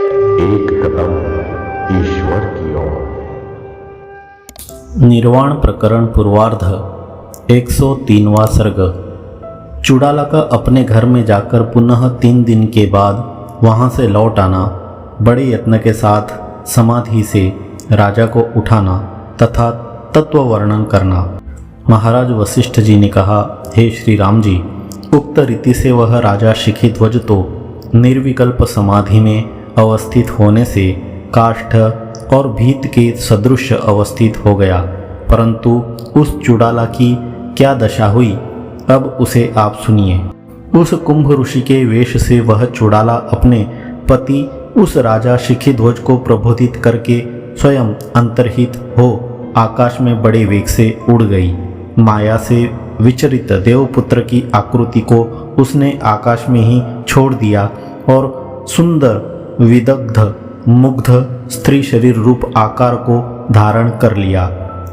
एक कदम ईश्वर की ओर। निर्वाण प्रकरण पूर्वार्ध 103वां सर्ग। चुड़ाला का अपने घर में जाकर पुनः 3 दिन के बाद वहां से लौट आना, बड़े यत्न के साथ समाधि से राजा को उठाना तथा तत्व वर्णन करना। महाराज वशिष्ठ जी ने कहा, हे श्री राम जी, उक्त रीति से वह राजा शिखिध्वज तो निर्विकल्प समाधि में अवस्थित होने से काष्ठ और भीत के सदृश अवस्थित हो गया, परंतु उस चुड़ाला की क्या दशा हुई, अब उसे आप सुनिए। उस कुंभ ऋषि के वेश से वह चुड़ाला अपने पति उस राजा शिखिध्वज को प्रबोधित करके स्वयं अंतर्हित हो आकाश में बड़े वेग से उड़ गई। माया से विचरित देवपुत्र की आकृति को उसने आकाश में ही छोड़ दिया और सुंदर विदग्ध मुग्ध स्त्री शरीर रूप आकार को धारण कर लिया।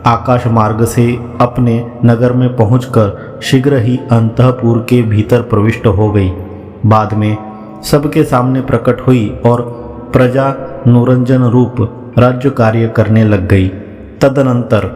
आकाश मार्ग से अपने नगर में पहुंचकर शीघ्र ही अंतःपुर के भीतर प्रविष्ट हो गई। बाद में सबके सामने प्रकट हुई और प्रजा अनुरंजन रूप राज्य कार्य करने लग गई। तदनंतर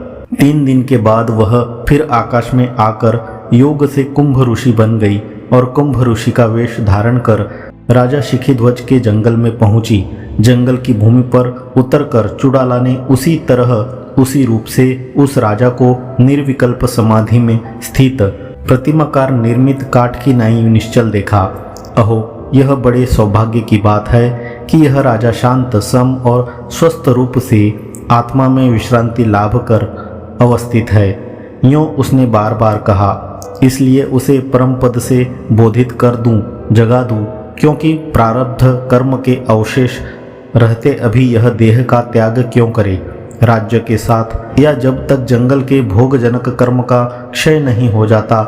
3 दिन के बाद वह फिर आकाश में आकर योग से कुंभ ऋषि बन गई और कुंभ ऋषि का वेश धारण कर राजा शिखिध्वज के जंगल में पहुंची। जंगल की भूमि पर उतरकर चुड़ाला ने उसी तरह उसी रूप से उस राजा को निर्विकल्प समाधि में स्थित प्रतिमाकार निर्मित काठ की नाई निश्चल देखा। अहो, यह बड़े सौभाग्य की बात है कि यह राजा शांत सम और स्वस्थ रूप से आत्मा में विश्रांति लाभ कर अवस्थित है। यूँ उसने बार बार कहा, इसलिए उसे परम पद से बोधित कर दूं, जगा दूं, क्योंकि प्रारब्ध कर्म के अवशेष रहते अभी यह देह का त्याग क्यों करे। राज्य के साथ या जब तक जंगल के भोगजनक कर्म का क्षय नहीं हो जाता,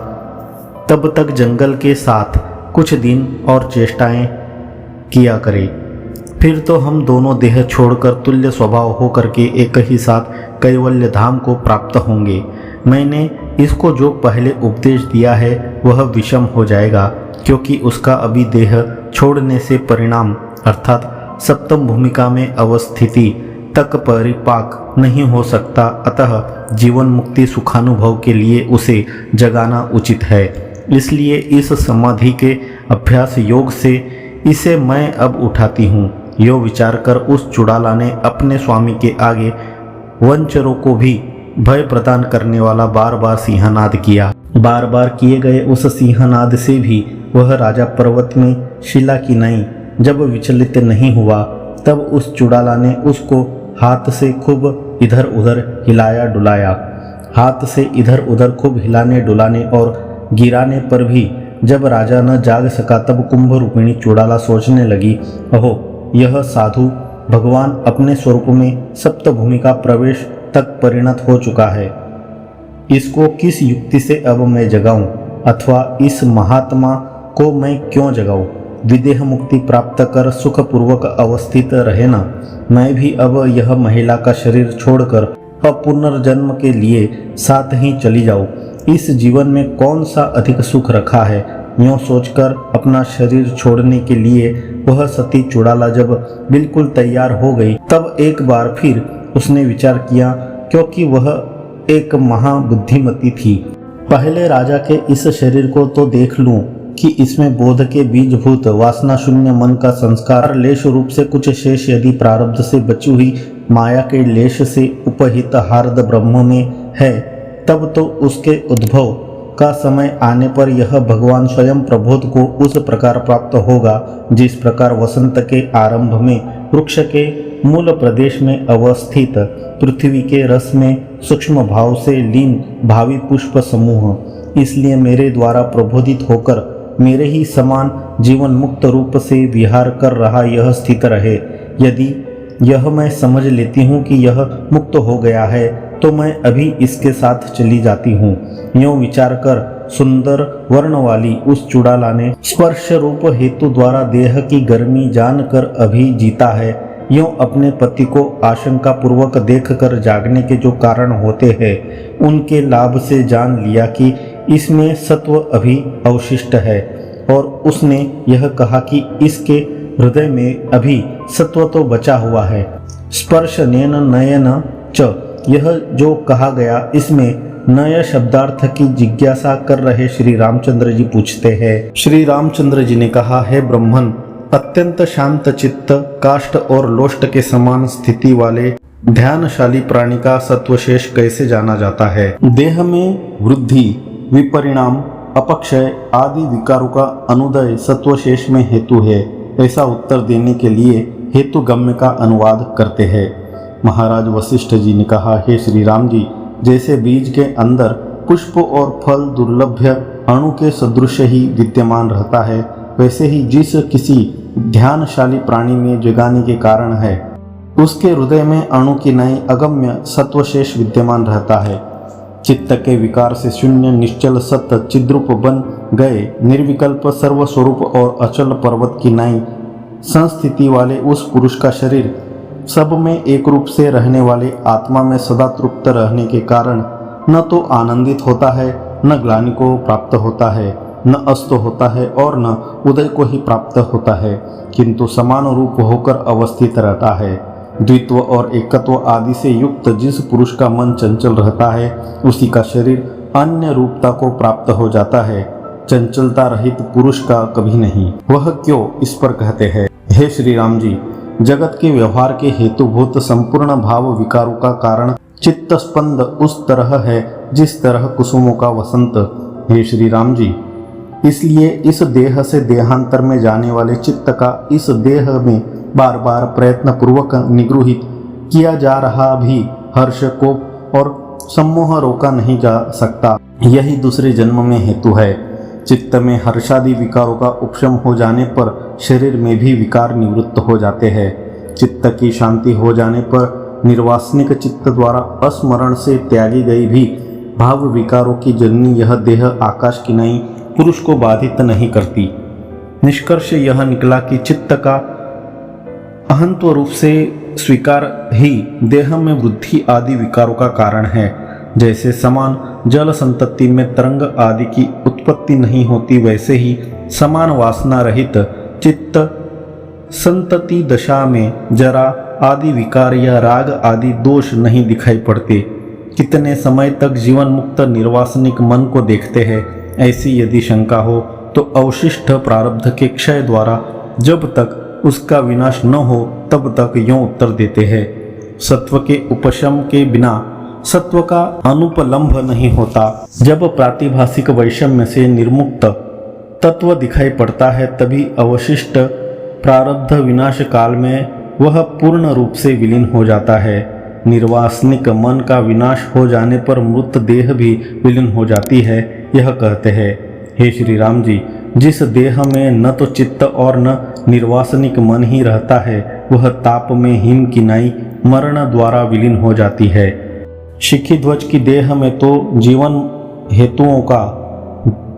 तब तक जंगल के साथ कुछ दिन और चेष्टाएं किया करे। फिर तो हम दोनों देह छोड़कर तुल्य स्वभाव होकर के एक ही साथ कैवल्य धाम को प्राप्त होंगे। मैंने इसको जो पहले उपदेश दिया है वह विषम हो जाएगा, क्योंकि उसका अभी देह छोड़ने से परिणाम अर्थात सप्तम भूमिका में अवस्थिति तक परिपाक नहीं हो सकता। अतः जीवन मुक्ति सुखानुभव के लिए उसे जगाना उचित है। इसलिए इस समाधि के अभ्यास योग से इसे मैं अब उठाती हूँ। यो विचार कर उस चुड़ाला ने अपने स्वामी के आगे वंचरों को भी भय प्रदान करने वाला बार बार सिंहनाद किया। बार बार किए गए उस सिंहनाद से भी वह राजा पर्वत में शिला की नाई जब विचलित नहीं हुआ, तब उस चुड़ाला ने उसको हाथ से खूब इधर उधर हिलाया डुलाया। हाथ से इधर उधर खूब हिलाने डुलाने और गिराने पर भी जब राजा न जाग सका, तब कुंभ रूपिणी चुड़ाला सोचने लगी, अहो, यह साधु भगवान अपने स्वरूप में सप्तभूमि का प्रवेश तक परिणत हो चुका है। इसको किस युक्ति से अब मैं जगाऊं, अथवा इस महात्मा को मैं क्यों जगाऊं। विदेह मुक्ति प्राप्त कर सुखपूर्वक अवस्थित रहे ना। मैं भी अब यह महिला का शरीर छोड़कर पुनर्जन्म के लिए साथ ही चली जाऊं। इस जीवन में कौन सा अधिक सुख रखा है। यूँ सोचकर अपना शरीर छोड़ने के लिए वह सती चुड़ाला जब बिल्कुल तैयार हो गई, तब एक बार फिर उसने विचार किया, क्योंकि वह एक महाबुद्धिमती थी। पहले राजा के इस शरीर को तो देख लूं कि इसमें बोध के बीजभूत वासना शून्य मन का संस्कार लेश रूप से कुछ शेष यदि प्रारब्ध से बची हुई माया के लेश से उपहित हार्द ब्रह्म में है, तब तो उसके उद्भव का समय आने पर यह भगवान स्वयं प्रबोध को उस प्रकार प्राप्त होगा जिस प्रकार वसंत के आरंभ में वृक्ष के मूल प्रदेश में अवस्थित पृथ्वी के रस में सूक्ष्म भाव से लीन भावी पुष्प समूह। इसलिए मेरे द्वारा प्रबोधित होकर मेरे ही समान जीवन मुक्त रूप से विहार कर रहा यह स्थित रहे। यदि यह मैं समझ लेती हूँ कि यह मुक्त हो गया है, तो मैं अभी इसके साथ चली जाती हूँ। यूँ विचार कर सुंदर वर्ण वाली उस चुड़ाला ने स्पर्श रूप हेतु द्वारा देह की गर्मी जानकर अभी जीता है। यूँ अपने पति को आशंका पूर्वक देखकर जागने के जो कारण होते हैं, उनके लाभ से जान लिया कि इसमें सत्व अभी अवशिष्ट है, और उसने यह कहा कि इसके हृदय में अभी सत्व तो बचा हुआ है। स्पर्श नेन नयन च, यह जो कहा गया इसमें नए शब्दार्थ की जिज्ञासा कर रहे श्री रामचंद्र जी पूछते हैं। श्री रामचंद्र जी ने कहा, है ब्रह्मन, अत्यंत शांत चित्त, काष्ठ और लोष्ट के समान स्थिति वाले ध्यानशाली प्राणी का सत्वशेष कैसे जाना जाता है? देह में वृद्धि, विपरिणाम, अपक्षय आदि विकारों का अनुदय सत्वशेष में हेतु है, ऐसा उत्तर देने के लिए हेतु गम्य का अनुवाद करते हैं। महाराज वशिष्ठ जी ने कहा, हे श्री राम जी, जैसे बीज के अंदर पुष्प और फल दुर्लभ्य अणु के सदृश ही विद्यमान रहता है, वैसे ही जिस किसी ध्यानशाली प्राणी में जगाने के कारण है, उसके हृदय में अणु की नई अगम्य सत्वशेष विद्यमान रहता है। चित्त के विकार से शून्य निश्चल सत्य चिद्रूप बन गए निर्विकल्प सर्वस्वरूप और अचल पर्वत की नई संस्थिति वाले उस पुरुष का शरीर सब में एक रूप से रहने वाले आत्मा में सदा तृप्त रहने के कारण न तो आनंदित होता है, न ग्लानि को प्राप्त होता है, न अस्त होता है और न उदय को ही प्राप्त होता है, किंतु समान रूप होकर अवस्थित रहता है। द्वित्व और एकत्व आदि से युक्त जिस पुरुष का मन चंचल रहता है, उसी का शरीर अन्य रूपता को प्राप्त हो जाता है। चंचलता रहित पुरुष का कभी नहीं। वह क्यों, इस पर कहते हैं, हे श्री राम जी, जगत के व्यवहार के हेतुभूत संपूर्ण भाव विकारों का कारण चित्त स्पंद उस तरह है जिस तरह कुसुमों का वसंत। हे श्री राम जी, इसलिए इस देह से देहांतर में जाने वाले चित्त का इस देह में बार बार प्रयत्न पूर्वक निगृहित किया जा रहा भी हर्ष, कोप और सम्मोह रोका नहीं जा सकता। यही दूसरे जन्म में हेतु है। चित्त में हर्षादि विकारों का उपशम हो जाने पर शरीर में भी विकार निवृत्त हो जाते हैं। चित्त की शांति हो जाने पर निर्वासनिक चित्त द्वारा अस्मरण से त्यागी गई भी भाव विकारों की जननी यह देह आकाश की नई पुरुष को बाधित नहीं करती। निष्कर्ष यह निकला कि चित्त का अहंत्व रूप से स्वीकार ही देह में वृद्धि आदि विकारों का कारण है। जैसे समान जल संतति में तरंग आदि की उत्पत्ति नहीं होती, वैसे ही समान वासना रहित चित्त संतति दशा में जरा आदि विकार या राग आदि दोष नहीं दिखाई पड़ते। कितने समय तक जीवन मुक्त निर्वासनिक मन को देखते हैं। ऐसी यदि शंका हो तो अवशिष्ट प्रारब्ध के क्षय द्वारा जब तक उसका विनाश न हो तब तक यों उत्तर देते हैं, सत्व के उपशम के बिना सत्व का अनुपलम्भ नहीं होता। जब प्रातिभासिक वैषम्य से निर्मुक्त तत्व दिखाई पड़ता है, तभी अवशिष्ट प्रारब्ध विनाश काल में वह पूर्ण रूप से विलीन हो जाता है। निर्वासनिक मन का विनाश हो जाने पर मृत देह भी विलीन हो जाती है। यह कहते हैं, हे श्री राम जी, जिस देह में न तो चित्त और न निर्वासनिक मन ही रहता है, वह ताप में हिम की नाई मरण द्वारा विलीन हो जाती है। शिखी ध्वज की देह में तो जीवन हेतुओं का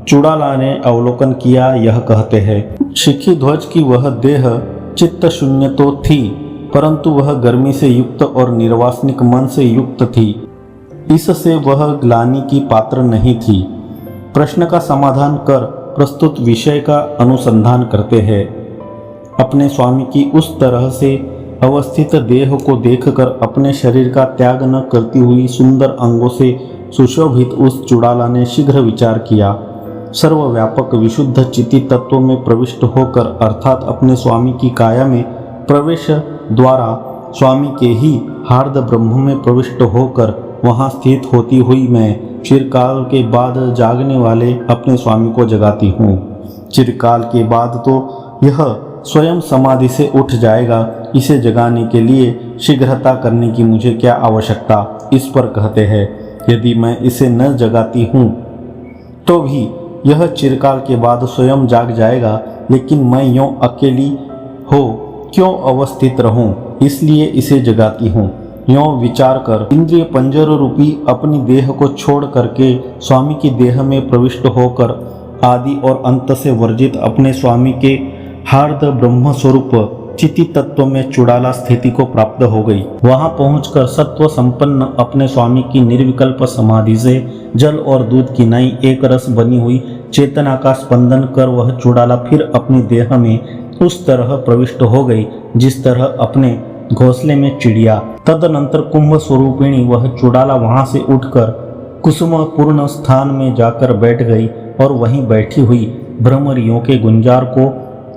चुड़ाला ने अवलोकन किया। यह कहते हैं, शिखी ध्वज की वह देह चित्त शून्य तो थी, परंतु वह गर्मी से युक्त और निर्वासनिक मन से युक्त थी। इससे वह ग्लानि की पात्र नहीं थी। प्रश्न का समाधान कर प्रस्तुत विषय का अनुसंधान करते हैं। अपने स्वामी की उस तरह से अवस्थित देह को देखकर अपने शरीर का त्याग न करती हुई सुंदर अंगों से सुशोभित उस चुड़ाला ने शीघ्र विचार किया। सर्वव्यापक विशुद्ध चिति तत्व में प्रविष्ट होकर अर्थात अपने स्वामी की काया में प्रवेश द्वारा स्वामी के ही हार्द ब्रह्म में प्रविष्ट होकर वहाँ स्थित होती हुई मैं चिरकाल के बाद जागने वाले अपने स्वामी को जगाती हूँ। चिरकाल के बाद तो यह स्वयं समाधि से उठ जाएगा। इसे जगाने के लिए शीघ्रता करने की मुझे क्या आवश्यकता? इस पर कहते हैं, यदि मैं इसे न जगाती हूँ तो भी यह चिरकाल के बाद स्वयं जाग जाएगा, लेकिन मैं यूँ अकेली हो क्यों अवस्थित रहूं, इसलिए इसे जगाती हूँ। यूँ विचार कर इंद्रिय पंजर रूपी अपनी देह को छोड़ करके स्वामी की देह में प्रविष्ट होकर आदि और अंत से वर्जित अपने स्वामी के हार्द ब्रह्म स्वरूप चिति तत्व में चुड़ाला स्थिति को प्राप्त हो गई। वहां पहुंचकर सत्व संपन्न अपने स्वामी की निर्विकल्प समाधि से जल और दूध की नई एक रस बनी हुई चेतना का स्पंदन कर वह चुड़ाला फिर अपनी देह में उस तरह प्रविष्ट हो गई जिस तरह अपने घोंसले में चिड़िया। तदनंतर कुंभ स्वरूपिणी वह चुड़ाला वहां से उठकर कुसुम पूर्ण स्थान में जाकर बैठ गई और वहीं बैठी हुई भ्रमरियों के गुंजार को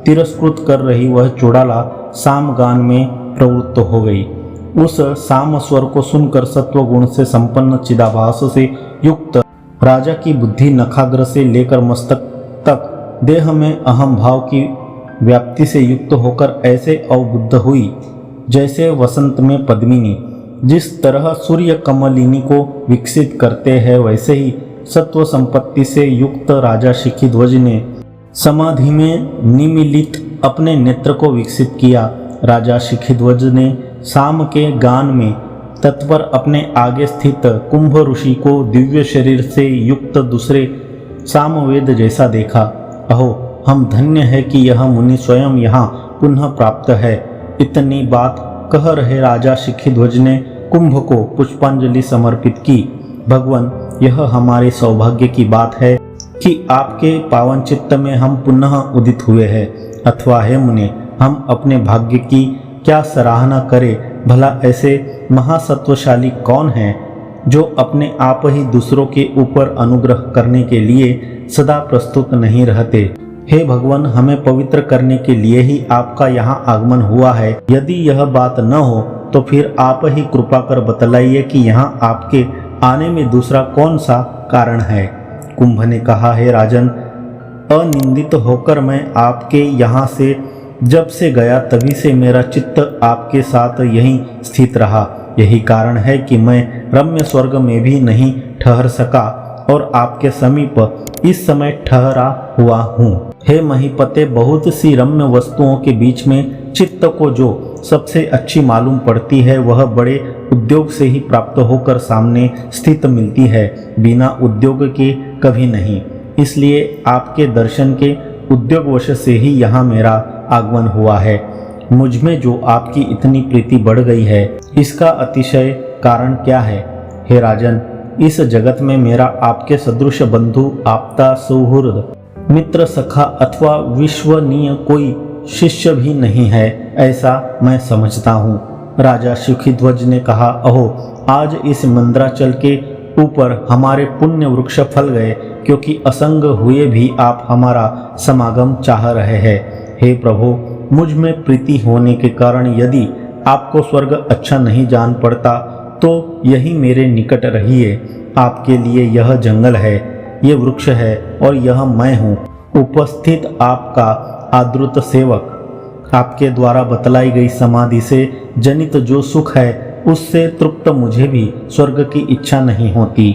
तिरस्कृत कर रही वह चुड़ाला सामगान में प्रवृत्त हो गई। उस साम स्वर को सुनकर सत्वगुण से संपन्न चिदाभास से युक्त राजा की बुद्धि नखाग्र से लेकर मस्तक तक देह में अहम भाव की व्याप्ति से युक्त होकर ऐसे अवबुद्ध हुई जैसे वसंत में पद्मिनी जिस तरह सूर्य कमलिनी को विकसित करते हैं, वैसे ही सत्व संपत्ति से युक्त राजा शिखिध्वज ने समाधि में निमीलित अपने नेत्र को विकसित किया। राजा शिखिध्वज ने साम के गान में तत्पर अपने आगे स्थित कुंभ ऋषि को दिव्य शरीर से युक्त दूसरे सामवेद जैसा देखा। अहो, हम धन्य है कि यह मुनि स्वयं यहाँ पुनः प्राप्त है। इतनी बात कह रहे राजा शिखिध्वज ने कुंभ को पुष्पांजलि समर्पित की। भगवान, यह हमारे सौभाग्य की बात है कि आपके पावन चित्त में हम पुनः उदित हुए हैं। अथवा हे मुने, हम अपने भाग्य की क्या सराहना करें। भला ऐसे महासत्वशाली कौन है जो अपने आप ही दूसरों के ऊपर अनुग्रह करने के लिए सदा प्रस्तुत नहीं रहते। हे भगवान, हमें पवित्र करने के लिए ही आपका यहाँ आगमन हुआ है। यदि यह बात न हो तो फिर आप ही कृपा कर बतलाइए कि यहाँ आपके आने में दूसरा कौन सा कारण है। कुंभ ने कहा, हे राजन, अनिंदित होकर मैं आपके यहाँ से जब से गया तभी से मेरा चित्त आपके साथ यहीं स्थित रहा। यही कारण है कि मैं रम्य स्वर्ग में भी नहीं ठहर सका और आपके समीप इस समय ठहरा हुआ हूँ। हे महीपते, बहुत सी रम्य वस्तुओं के बीच में चित्त को जो सबसे अच्छी मालूम पड़ती है वह बड़े उद्योग से ही प्राप्त होकर सामने स्थित मिलती है, बिना उद्योग के कभी नहीं। इसलिए आपके दर्शन के उद्योगवश से ही यहाँ मेरा आगमन हुआ है। मुझ में जो आपकी इतनी प्रीति बढ़ गई है, इसका अतिशय कारण क्या है। हे राजन, इस जगत में मेरा आपके सदृश बंधु, आपता, सौहृद, मित्र, सखा अथवा विश्वनीय कोई शिष्य भी नहीं है, ऐसा मैं समझता हूँ। राजा शिखिध्वज ने कहा, अहो, आज इस मंद्राचल के ऊपर हमारे पुण्य वृक्ष फल गए, क्योंकि असंग हुए भी आप हमारा समागम चाह रहे हैं। हे प्रभु, मुझ में प्रीति होने के कारण यदि आपको स्वर्ग अच्छा नहीं जान पड़ता तो यही मेरे निकट रहिए। आपके लिए यह जंगल है, ये वृक्ष है और यह मैं हूँ, उपस्थित आपका आदृत सेवक। आपके द्वारा बतलाई गई समाधि से जनित जो सुख है उससे तृप्त मुझे भी स्वर्ग की इच्छा नहीं होती।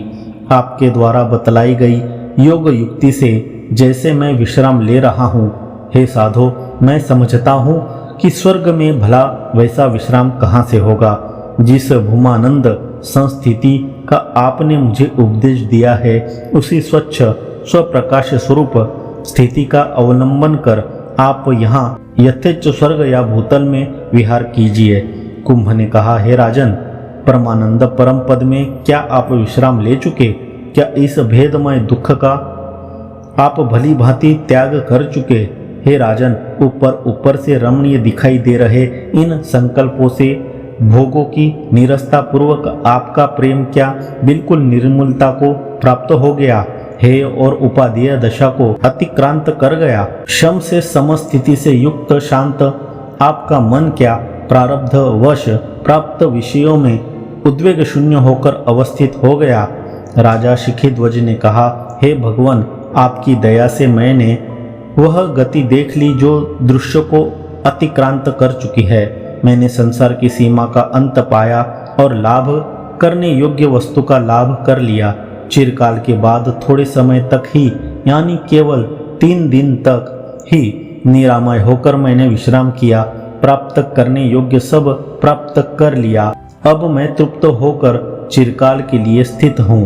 आपके द्वारा बतलाई गई योग युक्ति से जैसे मैं विश्राम ले रहा हूँ, हे साधो, मैं समझता हूँ कि स्वर्ग में भला वैसा विश्राम कहाँ से होगा। जिस भूमानंद संस्थिति का आपने मुझे उपदेश दिया है, उसी स्वच्छ स्वप्रकाश स्वरूप स्थिति का अवलंबन कर आप यहाँ यथेच्छ स्वर्ग या भूतल में विहार कीजिए। कुंभ ने कहा, हे राजन, परमानंद परम पद में क्या आप विश्राम ले चुके? क्या इस भेदमय दुख का आप भली भांति त्याग कर चुके? हे राजन, ऊपर से रमणीय दिखाई दे रहे इन संकल्पों से भोगों की निरस्ता पूर्वक आपका प्रेम क्या बिल्कुल निर्मूलता को प्राप्त हो गया है और उपादेय दशा को अतिक्रांत कर गया? शम से समस्थिति से युक्त शांत आपका मन क्या प्रारब्ध वश प्राप्त विषयों में उद्वेग शून्य होकर अवस्थित हो गया? राजा शिखिध्वज ने कहा, हे भगवान, आपकी दया से मैंने वह गति देख ली जो दृश्य को अतिक्रांत कर चुकी है। मैंने संसार की सीमा का अंत पाया और लाभ करने योग्य वस्तु का लाभ कर लिया। चिरकाल के बाद थोड़े समय तक ही, यानी केवल 3 दिन तक ही निरामय होकर मैंने विश्राम किया। प्राप्त करने योग्य सब प्राप्त कर लिया। अब मैं तृप्त होकर चिरकाल के लिए स्थित हूँ।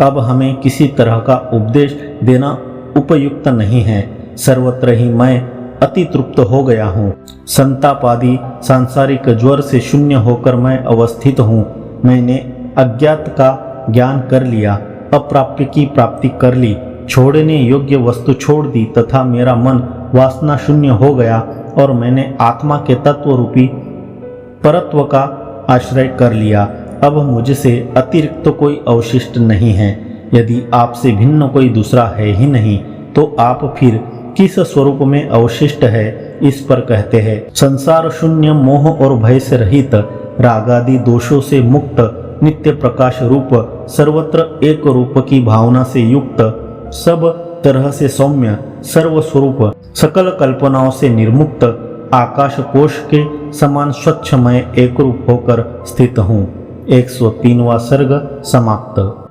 अब हमें किसी तरह का उपदेश देना उपयुक्त नहीं है। सर्वत्र ही मैं अति तृप्त हो गया हूँ। संतापादि सांसारिक ज्वर से शून्य होकर मैं अवस्थित हूँ। मैंने अज्ञात का ज्ञान कर लिया, अप्राप्य की प्राप्ति कर ली, छोड़ने योग्य वस्तु छोड़ दी तथा मेरा मन वासना शून्य हो गया। और मैंने आत्मा के तत्व रूपी परत्व का आश्रय कर लिया। अब मुझसे अतिरिक्त कोई अवशिष्ट नहीं है। यदि आपसे भिन्न कोई दूसरा है ही नहीं तो आप फिर किस स्वरूप में अवशिष्ट है, इस पर कहते हैं संसार शून्य, मोह और भय से रहित, रागादि दोषों से मुक्त, नित्य प्रकाश रूप, सर्वत्र एक रूप की भावना से युक्त, सब तरह से सौम्य, सर्वस्वरूप, सकल कल्पनाओं से निर्मुक्त, आकाश कोश के समान स्वच्छमय एक रूप होकर स्थित हूँ। 103वां सर्ग समाप्त।